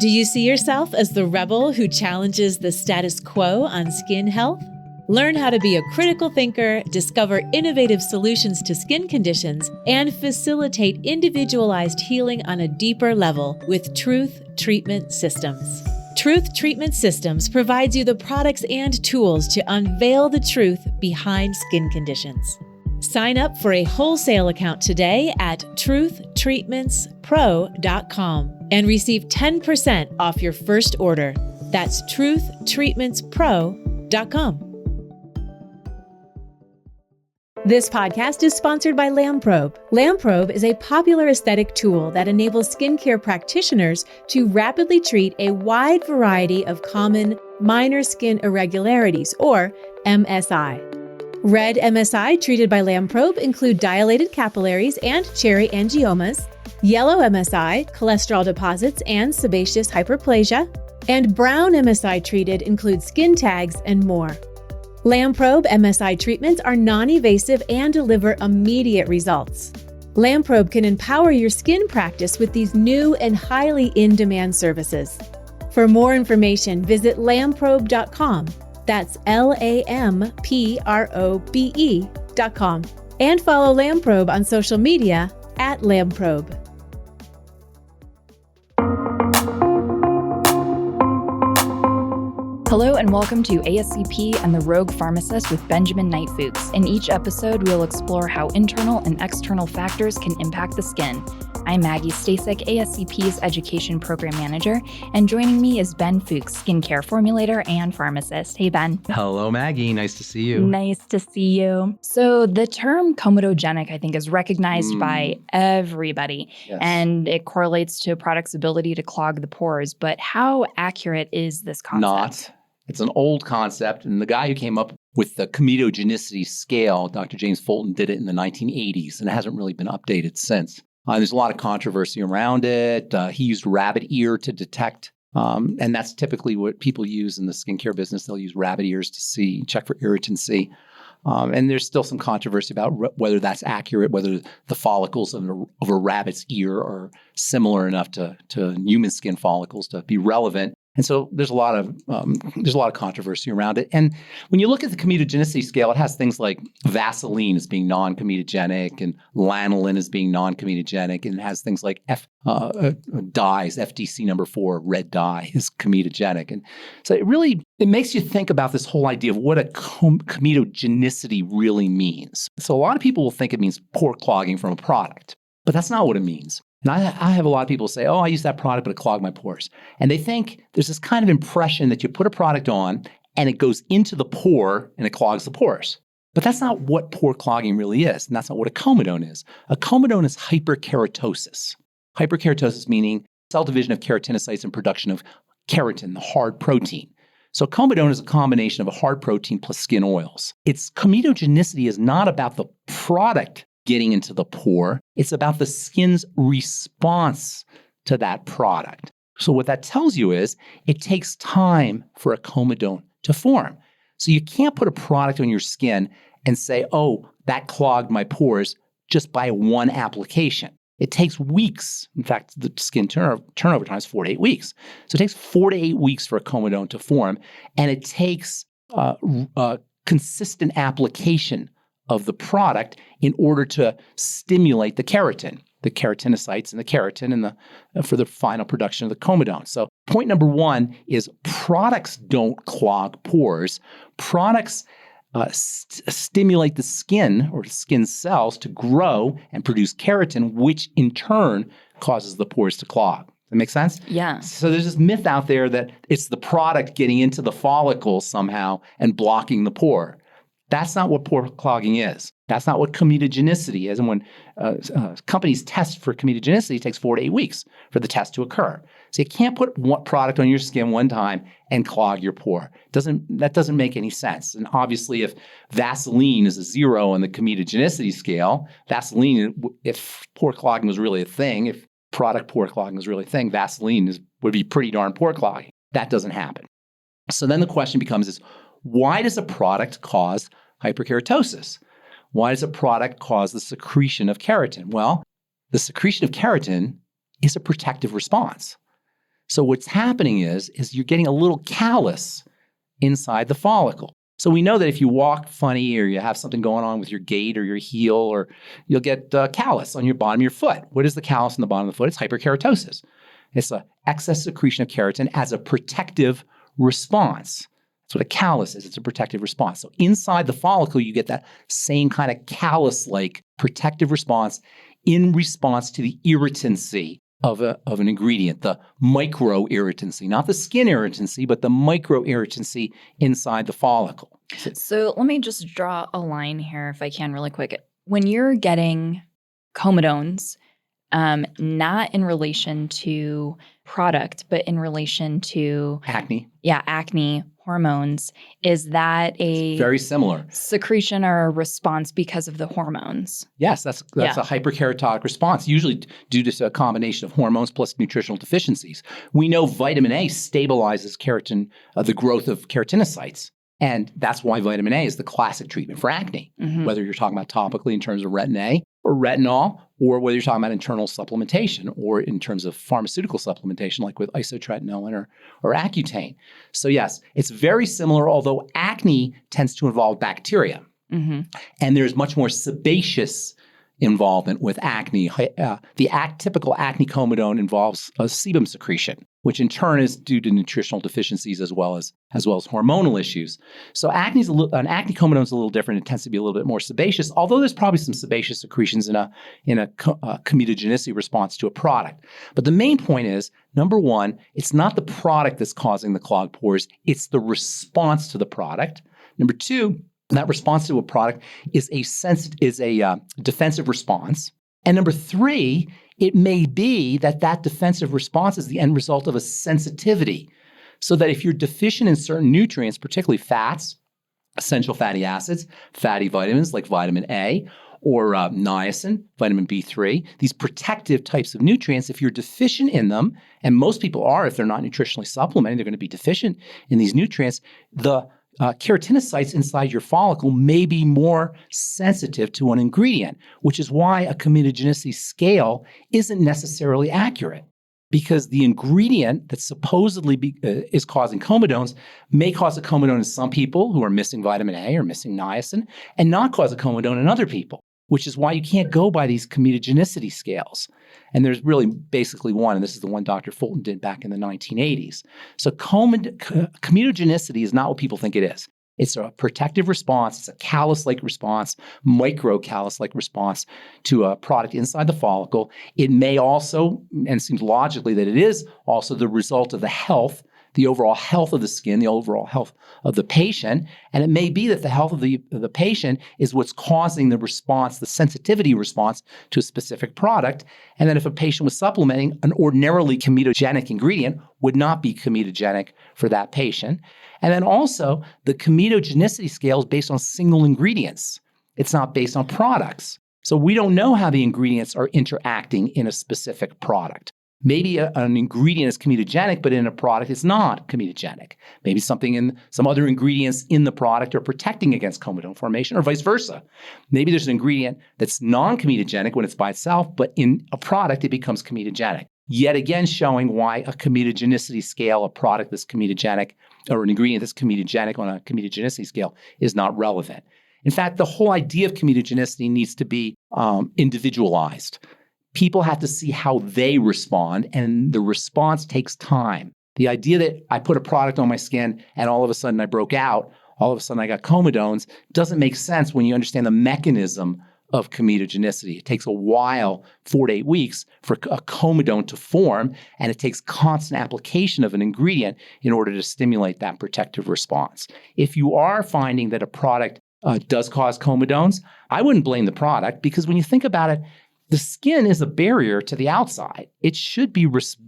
Do you see yourself as the rebel who challenges the status quo on skin health? Learn how to be a critical thinker, discover innovative solutions to skin conditions, and facilitate individualized healing on a deeper level with Truth Treatment Systems. Truth Treatment Systems provides you the products and tools to unveil the truth behind skin conditions. Sign up for a wholesale account today at truthtreatmentspro.com and receive 10% off your first order. That's truthtreatmentspro.com. This podcast is sponsored by LAMPROBE. LAMPROBE is a popular aesthetic tool that enables skincare practitioners to rapidly treat a wide variety of common minor skin irregularities, or MSI. Red MSI treated by LAMPROBE include dilated capillaries and cherry angiomas, yellow MSI, cholesterol deposits and sebaceous hyperplasia, and brown MSI treated include skin tags and more. LAMPROBE MSI treatments are non-invasive and deliver immediate results. LAMPROBE can empower your skin practice with these new and highly in-demand services. For more information, visit lamprobe.com. That's LAMPROBE.com. And follow LAMPROBE on social media at LAMPROBE. Hello and welcome to ASCP and the Rogue Pharmacist with Benjamin Knight Fuchs. In each episode, we'll explore how internal and external factors can impact the skin. I'm Maggie Stasek, ASCP's Education Program Manager, and joining me is Ben Fuchs, skincare formulator and pharmacist. Hey, Ben. Hello, Maggie. Nice to see you. Nice to see you. So the term comedogenic, I think, is recognized by everybody, Yes. and it correlates to a product's ability to clog the pores. But how accurate is this concept? Not. It's an old concept, and the guy who came up with the comedogenicity scale, Dr. James Fulton, did it in the 1980s, and it hasn't really been updated since. There's a lot of controversy around it. He used rabbit ear to detect, and that's typically what people use in the skincare business. They'll use rabbit ears to check for irritancy. And there's still some controversy about whether that's accurate, whether the follicles of a rabbit's ear are similar enough to human skin follicles to be relevant. And so there's a lot of controversy around it. And when you look at the comedogenicity scale, it has things like Vaseline as being non-comedogenic and lanolin as being non-comedogenic, and it has things like dyes, FDC number 4, red dye is comedogenic. And so it makes you think about this whole idea of what a comedogenicity really means. So a lot of people will think it means pore clogging from a product, but that's not what it means. And I have a lot of people say, oh, I use that product, but it clogged my pores. And they think there's this kind of impression that you put a product on and it goes into the pore and it clogs the pores. But that's not what pore clogging really is. And that's not what a comedone is. A comedone is hyperkeratosis. Hyperkeratosis meaning cell division of keratinocytes and production of keratin, the hard protein. So comedone is a combination of a hard protein plus skin oils. Its comedogenicity is not about the product getting into the pore. It's about the skin's response to that product. So what that tells you is it takes time for a comedone to form. So you can't put a product on your skin and say, oh, that clogged my pores just by one application. It takes weeks. In fact, the skin turnover time is 4 to 8 weeks. So it takes 4 to 8 weeks for a comedone to form, and it takes consistent application of the product in order to stimulate the keratin, the keratinocytes and the keratin for the final production of the comedone. So point number one is products don't clog pores. Products stimulate the skin or skin cells to grow and produce keratin, which in turn causes the pores to clog. Does that make sense? Yeah. So there's this myth out there that it's the product getting into the follicle somehow and blocking the pore. That's not what pore clogging is. That's not what comedogenicity is. And when companies test for comedogenicity, it takes 4 to 8 weeks for the test to occur. So you can't put one product on your skin one time and clog your pore. That doesn't make any sense. And obviously, if Vaseline is a 0 on the comedogenicity scale, Vaseline, if pore clogging was really a thing, if product pore clogging was really a thing, Vaseline would be pretty darn pore clogging. That doesn't happen. So then the question becomes why does a product cause hyperkeratosis? Why does a product cause the secretion of keratin? Well, the secretion of keratin is a protective response. So what's happening is you're getting a little callus inside the follicle. So we know that if you walk funny or you have something going on with your gait or your heel, or you'll get callus on your bottom of your foot. What is the callus on the bottom of the foot? It's hyperkeratosis. It's an excess secretion of keratin as a protective response. That's what a callus is. It's a protective response. So inside the follicle, you get that same kind of callus-like protective response in response to the irritancy of an ingredient, the micro-irritancy, not the skin irritancy, but the micro-irritancy inside the follicle. So let me just draw a line here, if I can, really quick. When you're getting comedones, not in relation to product, but in relation to acne. Yeah, acne, hormones. Is that a very similar secretion or a response because of the hormones? Yes, that's a hyperkeratotic response, usually due to a combination of hormones plus nutritional deficiencies. We know vitamin A stabilizes keratin, the growth of keratinocytes. And that's why vitamin A is the classic treatment for acne, whether you're talking about topically in terms of retin A or retinol, or whether you're talking about internal supplementation or in terms of pharmaceutical supplementation, like with isotretinoin or Accutane. So yes, it's very similar, although acne tends to involve bacteria. And there's much more sebaceous involvement with acne. The typical acne comedone involves a sebum secretion, which in turn is due to nutritional deficiencies as well as hormonal issues. So an acne comedone is a little different. It tends to be a little bit more sebaceous, although there's probably some sebaceous secretions in a comedogenicity response to a product. But the main point is, number one, it's not the product that's causing the clogged pores, it's the response to the product. Number two, that response to a product is a defensive response. And number three, it may be that defensive response is the end result of a sensitivity. So that if you're deficient in certain nutrients, particularly fats, essential fatty acids, fatty vitamins like vitamin A, or niacin, vitamin B3, these protective types of nutrients, if you're deficient in them, and most people are, if they're not nutritionally supplementing, they're going to be deficient in these nutrients, the keratinocytes inside your follicle may be more sensitive to an ingredient, which is why a comedogenicity scale isn't necessarily accurate, because the ingredient that supposedly is causing comedones may cause a comedone in some people who are missing vitamin A or missing niacin, and not cause a comedone in other people, which is why you can't go by these comedogenicity scales. And there's really basically one, and this is the one Dr. Fulton did back in the 1980s. So comedogenicity is not what people think it is. It's a protective response. It's a callus-like response, micro-callus-like response to a product inside the follicle. It may also, and it seems logically that it is also the result of the overall health of the skin, the overall health of the patient. And it may be that the health of the patient is what's causing the response, the sensitivity response to a specific product. And then if a patient was supplementing, an ordinarily comedogenic ingredient would not be comedogenic for that patient. And then also, the comedogenicity scale is based on single ingredients. It's not based on products. So we don't know how the ingredients are interacting in a specific product. Maybe an ingredient is comedogenic, but in a product it's not comedogenic. Maybe some other ingredients in the product are protecting against comedone formation, or vice versa. Maybe there's an ingredient that's non-comedogenic when it's by itself, but in a product it becomes comedogenic. Yet again, showing why a comedogenicity scale, a product that's comedogenic, or an ingredient that's comedogenic on a comedogenicity scale, is not relevant. In fact, the whole idea of comedogenicity needs to be individualized. People have to see how they respond, and the response takes time. The idea that I put a product on my skin and all of a sudden I broke out, all of a sudden I got comedones, doesn't make sense when you understand the mechanism of comedogenicity. It takes a while, 4 to 8 weeks, for a comedone to form, and it takes constant application of an ingredient in order to stimulate that protective response. If you are finding that a product does cause comedones, I wouldn't blame the product, because when you think about it, the skin is a barrier to the outside. It should be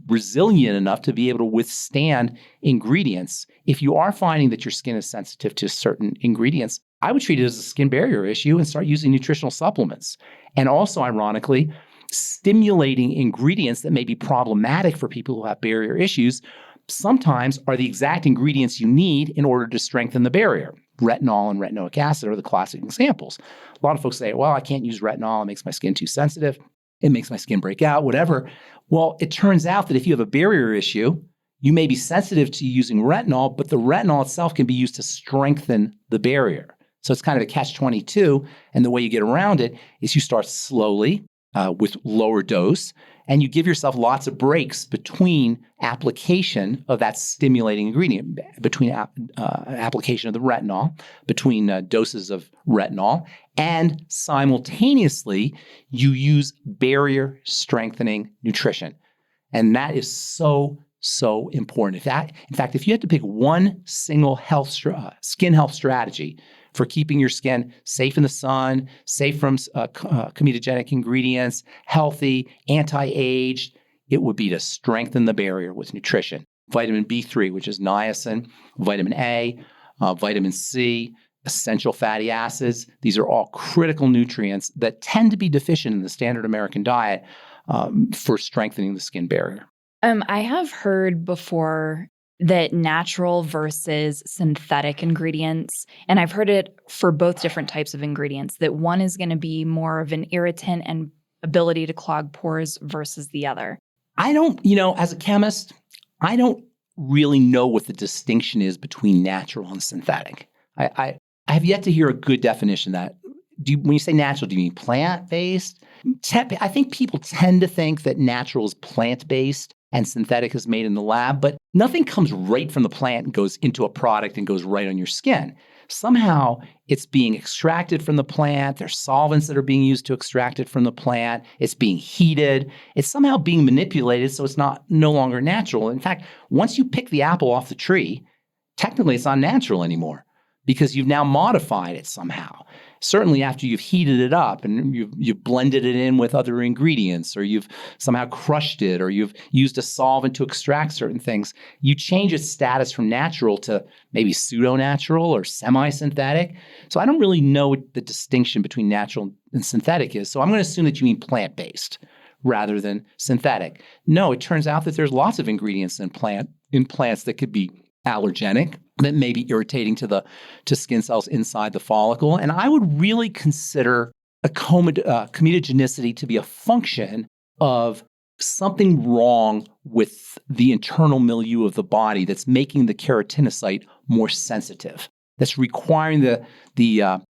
resilient enough to be able to withstand ingredients. If you are finding that your skin is sensitive to certain ingredients, I would treat it as a skin barrier issue and start using nutritional supplements. And also, ironically, stimulating ingredients that may be problematic for people who have barrier issues sometimes are the exact ingredients you need in order to strengthen the barrier. Retinol and retinoic acid are the classic examples. A lot of folks say, well, I can't use retinol. It makes my skin too sensitive. It makes my skin break out, whatever. Well, it turns out that if you have a barrier issue, You may be sensitive to using retinol, but the retinol itself can be used to strengthen the barrier. So it's kind of a catch-22. And the way you get around it is you start slowly with lower dose, and you give yourself lots of breaks between application of that stimulating ingredient, between application of the retinol, between doses of retinol, and simultaneously you use barrier strengthening nutrition. And that is so important. In fact, if you had to pick one single skin health strategy for keeping your skin safe in the sun, safe from comedogenic ingredients, healthy, anti-aged, it would be to strengthen the barrier with nutrition. Vitamin B3, which is niacin, vitamin A, vitamin C, essential fatty acids. These are all critical nutrients that tend to be deficient in the standard American diet for strengthening the skin barrier. I have heard before that natural versus synthetic ingredients, and I've heard it for both different types of ingredients, that one is going to be more of an irritant and ability to clog pores versus the other. I don't, as a chemist, I don't really know what the distinction is between natural and synthetic. I have yet to hear a good definition of that. When you say natural, do you mean plant-based? I think people tend to think that natural is plant-based and synthetic is made in the lab, but nothing comes right from the plant and goes into a product and goes right on your skin. Somehow it's being extracted from the plant. There's solvents that are being used to extract it from the plant. It's being heated. It's somehow being manipulated so it's no longer natural. In fact, once you pick the apple off the tree, technically it's not natural anymore because you've now modified it somehow. Certainly after you've heated it up and you've blended it in with other ingredients, or you've somehow crushed it, or you've used a solvent to extract certain things, you change its status from natural to maybe pseudo-natural or semi-synthetic. So I don't really know what the distinction between natural and synthetic is. So I'm going to assume that you mean plant-based rather than synthetic. No, it turns out that there's lots of ingredients in plants that could be allergenic, that may be irritating to skin cells inside the follicle. And I would really consider a comedogenicity to be a function of something wrong with the internal milieu of the body that's making the keratinocyte more sensitive, that's requiring the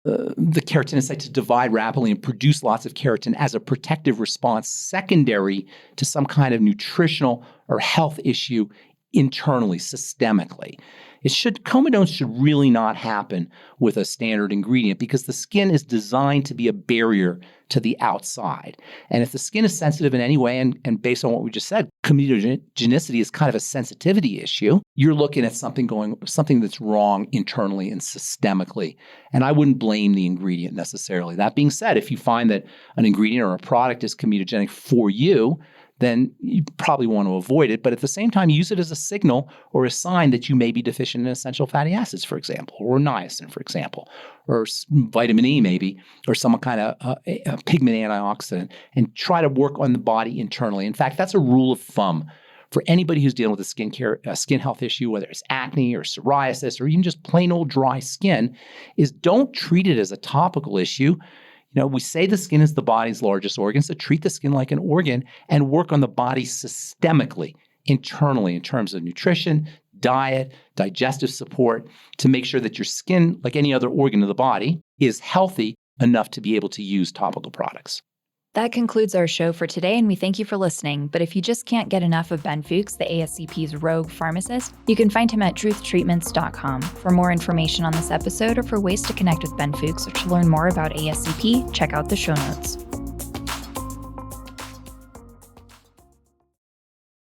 keratinocyte to divide rapidly and produce lots of keratin as a protective response secondary to some kind of nutritional or health issue internally, systemically. Comedones should really not happen with a standard ingredient because the skin is designed to be a barrier to the outside. And if the skin is sensitive in any way, and based on what we just said, comedogenicity is kind of a sensitivity issue, you're looking at something that's wrong internally and systemically. And I wouldn't blame the ingredient necessarily. That being said, if you find that an ingredient or a product is comedogenic for you, then you probably want to avoid it. But at the same time, use it as a signal or a sign that you may be deficient in essential fatty acids, for example, or niacin, for example, or vitamin E maybe, or some kind of a pigment antioxidant, and try to work on the body internally. In fact, that's a rule of thumb for anybody who's dealing with a skin health issue, whether it's acne or psoriasis or even just plain old dry skin, is don't treat it as a topical issue. We say the skin is the body's largest organ, so treat the skin like an organ and work on the body systemically, internally, in terms of nutrition, diet, digestive support, to make sure that your skin, like any other organ of the body, is healthy enough to be able to use topical products. That concludes our show for today, and we thank you for listening. But if you just can't get enough of Ben Fuchs, the ASCP's rogue pharmacist, you can find him at truthtreatments.com. For more information on this episode or for ways to connect with Ben Fuchs or to learn more about ASCP, check out the show notes.